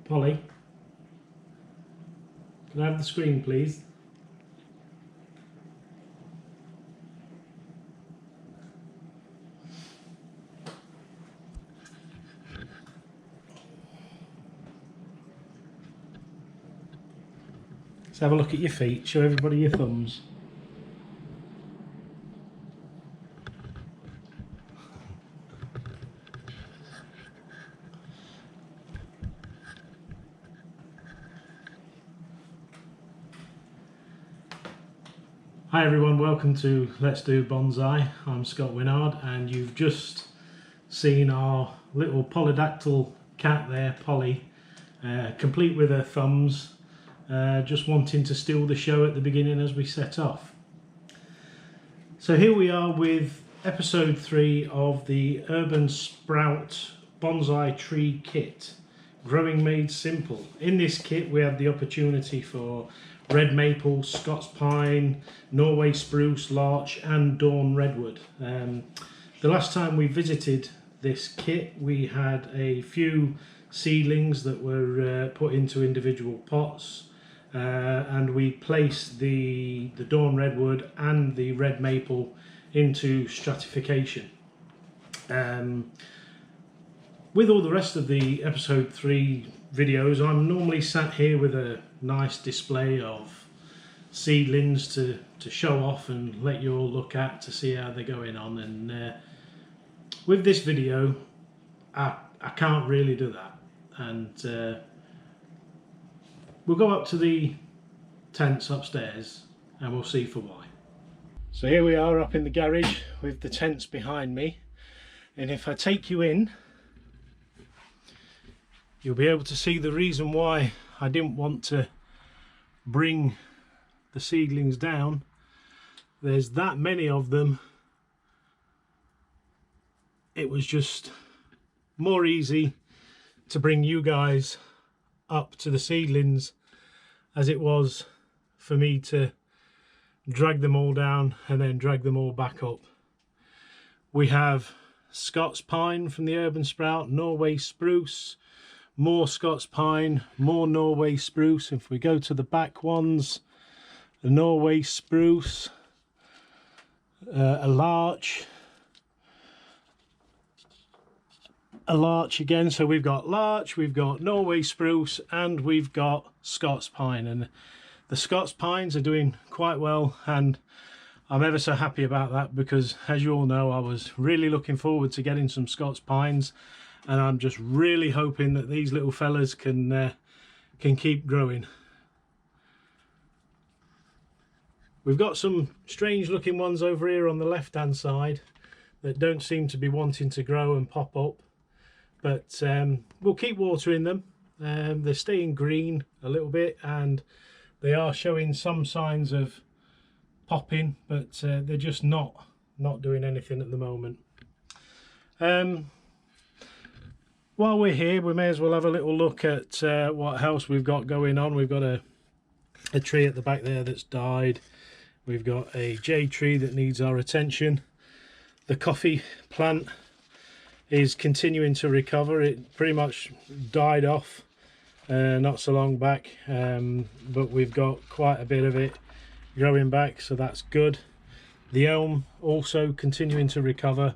Polly, can I have the screen, please? Let's have a look at your feet. Show everybody your thumbs. Hi everyone, welcome to Let's Do Bonsai. I'm Scott Winard and you've just seen our little polydactyl cat there, Polly, complete with her thumbs, just wanting to steal the show at the beginning as we set off. So here we are with episode 3 of the Urban Sprout Bonsai Tree Kit, Growing Made Simple. In this kit we have the opportunity for red maple, Scots pine, Norway spruce, larch and dawn redwood. The last time we visited this kit we had a few seedlings that were put into individual pots, and we placed the dawn redwood and the red maple into stratification. With all the rest of the episode 3 videos, I'm normally sat here with a nice display of seedlings to show off and let you all look at to see how they're going on, and with this video I can't really do that, and we'll go up to the tents upstairs and we'll see for why. So here we are up in the garage with the tents behind me, and if I take you in you'll be able to see the reason why I didn't want to bring the seedlings down. There's that many of them. It was just more easy to bring you guys up to the seedlings as it was for me to drag them all down and then drag them all back up. We have Scots pine from the Urban Sprout, Norway spruce, more Scots pine, more Norway spruce. If we go to the back ones, the Norway spruce, a larch again. So we've got larch, we've got Norway spruce, and we've got Scots pine, and the Scots pines are doing quite well, and I'm ever so happy about that because, as you all know, I was really looking forward to getting some Scots pines, and I'm just really hoping that these little fellas can keep growing. We've got some strange looking ones over here on the left hand side that don't seem to be wanting to grow and pop up, but we'll keep watering them. They're staying green a little bit and they are showing some signs of popping, but they're just not doing anything at the moment. While we're here, we may as well have a little look at what else we've got going on. We've got a tree at the back there that's died. We've got a jade tree that needs our attention. The coffee plant is continuing to recover. It pretty much died off not so long back, but we've got quite a bit of it growing back, so that's good. The elm also continuing to recover.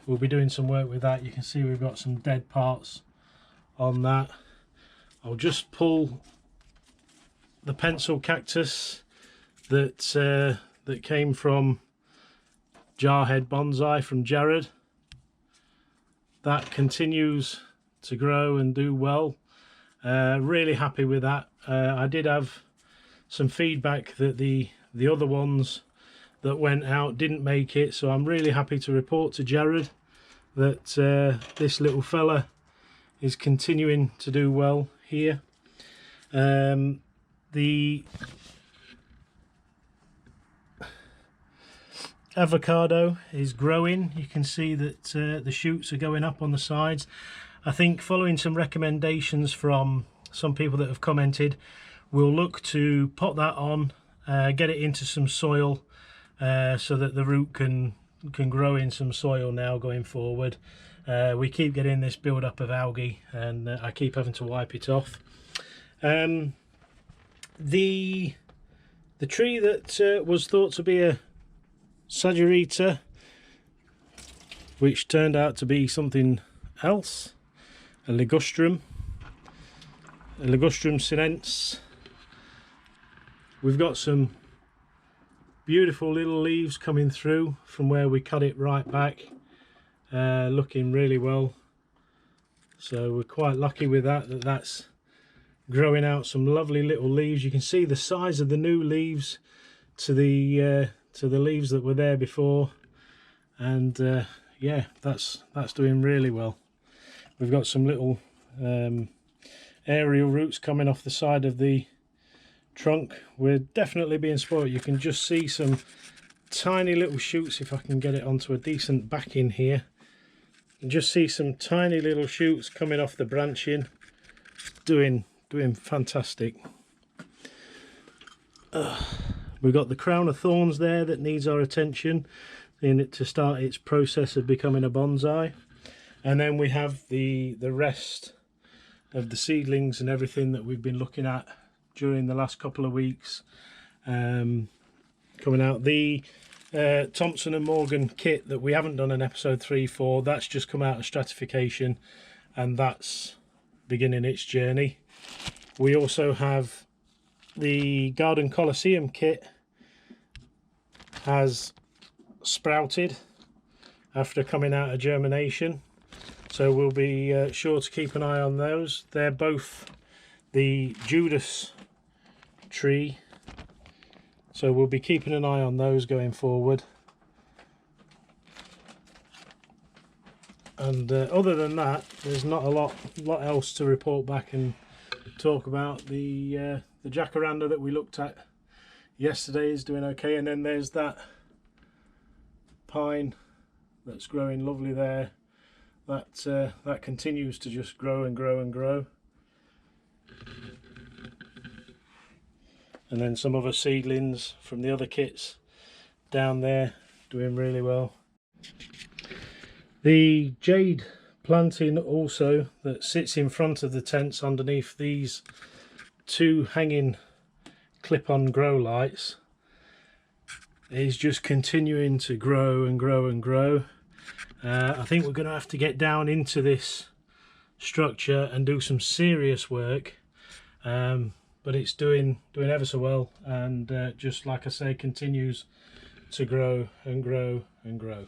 We'll be doing some work with that. You can see we've got some dead parts on that. I'll just pull the pencil cactus that came from Jarhead Bonsai from Jared. That continues to grow and do well. Really happy with that. I did have some feedback that the other ones that went out didn't make it, so I'm really happy to report to Jared that this little fella is continuing to do well here. The avocado is growing. You can see that the shoots are going up on the sides. I think following some recommendations from some people that have commented, we'll look to pot that on, get it into some soil so that the root can grow in some soil now going forward. We keep getting this build up of algae and I keep having to wipe it off. The tree that was thought to be a Sagittarius, which turned out to be something else, a Ligustrum sinense. We've got some beautiful little leaves coming through from where we cut it right back, looking really well. So we're quite lucky with that's growing out some lovely little leaves. You can see the size of the new leaves to the leaves that were there before, and yeah, that's doing really well. We've got some little aerial roots coming off the side of the trunk. We're definitely being spoiled. You can just see some tiny little shoots, if I can get it onto a decent backing here. You can just see some tiny little shoots coming off the branching, doing fantastic. We've got the crown of thorns there that needs our attention in it to start its process of becoming a bonsai. And then we have the rest of the seedlings and everything that we've been looking at during the last couple of weeks coming out. The Thompson and Morgan kit that we haven't done an episode 3 for, that's just come out of stratification, and that's beginning its journey. We also have the Garden Colosseum kit, has sprouted after coming out of germination, so we'll be sure to keep an eye on those. They're both the Judas tree, so we'll be keeping an eye on those going forward. And other than that, there's not a lot else to report back and talk about. The jacaranda that we looked at yesterday is doing okay, and then there's that pine that's growing lovely there. That continues to just grow and grow and grow. And then some other seedlings from the other kits down there doing really well. The jade planting also that sits in front of the tents underneath these two hanging clip-on grow lights is just continuing to grow and grow and grow. I think we're going to have to get down into this structure and do some serious work, but it's doing ever so well, and just like I say, continues to grow and grow and grow.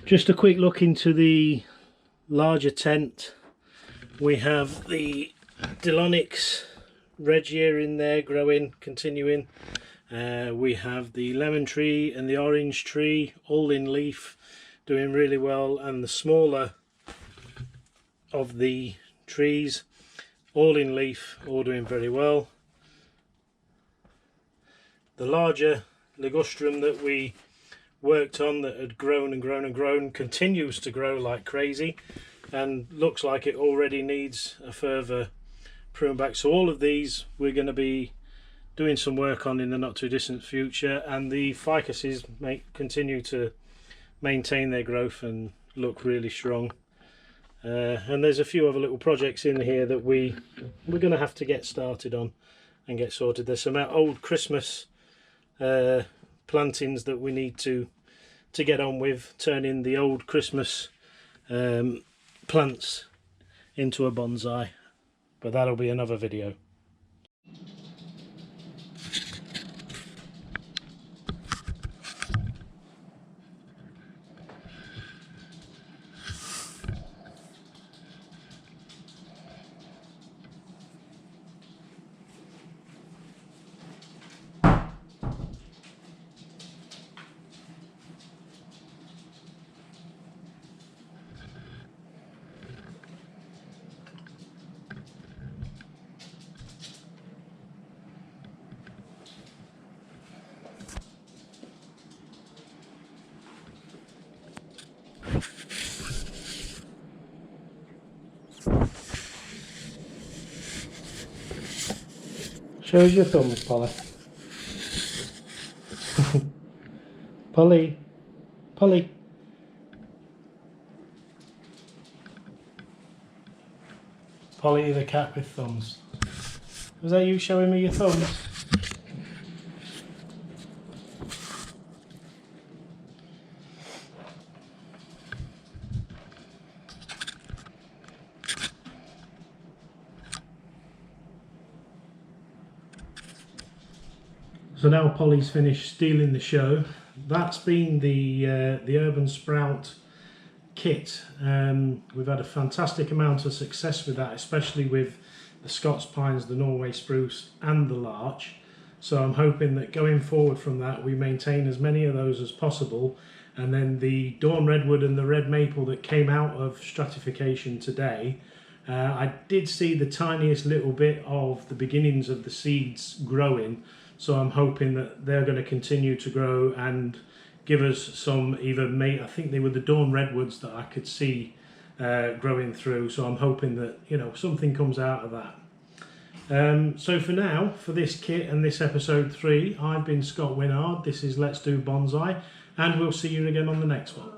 Just a quick look into the larger tent. We have the Dilonyx regia in there growing, continuing. We have the lemon tree and the orange tree all in leaf, doing really well, and the smaller of the trees all in leaf, all doing very well. The larger ligustrum that we worked on, that had grown and grown and grown, continues to grow like crazy and looks like it already needs a further prune back. So all of these we're going to be doing some work on in the not too distant future, and the ficuses continue to maintain their growth and look really strong. And there's a few other little projects in here that we're going to have to get started on and get sorted. There's some old Christmas plantings that we need to get on with, turning the old Christmas plants into a bonsai, but that'll be another video. Shows your thumbs, Polly. Polly. Polly. Polly the cat with thumbs. Was that you showing me your thumbs? So now Polly's finished stealing the show. That's been the Urban Sprout kit. We've had a fantastic amount of success with that, especially with the Scots pines, the Norway spruce and the larch. So I'm hoping that going forward from that we maintain as many of those as possible, and then the dawn redwood and the red maple that came out of stratification today, I did see the tiniest little bit of the beginnings of the seeds growing, so I'm hoping that they're going to continue to grow and give us some I think they were the dawn redwoods that I could see growing through, so I'm hoping that, you know, something comes out of that. So for now, for this kit and this episode 3, I've been Scott Winard, this is Let's Do Bonsai, and we'll see you again on the next one.